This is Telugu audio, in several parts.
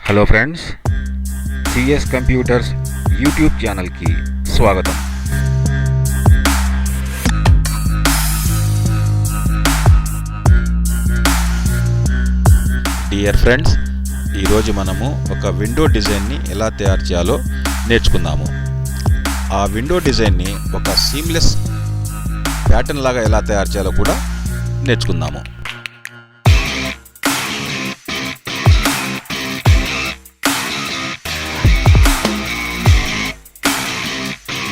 Hello friends, CS computers YouTube ఛానల్కి స్వాగతం. డియర్ ఫ్రెండ్స్, ఈరోజు మనము ఒక విండో డిజైన్ని ఎలా తయారు చేయాలో నేర్చుకుందాము. ఆ విండో డిజైన్ని ఒక సీమ్లెస్ ప్యాటర్న్ లాగా ఎలా తయారు చేయాలో కూడా నేర్చుకుందాము.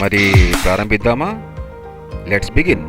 మరి ప్రారంభిద్దామా? Let's begin.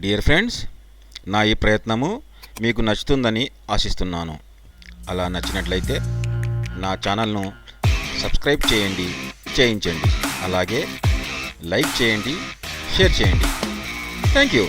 డియర్ ఫ్రెండ్స్, నా ఈ ప్రయత్నము మీకు నచ్చుతుందని ఆశిస్తున్నాను. అలా నచ్చినట్లయితే నా ఛానల్ను సబ్స్క్రైబ్ చేయించండి. అలాగే లైక్ చేయండి, షేర్ చేయండి. Thank you.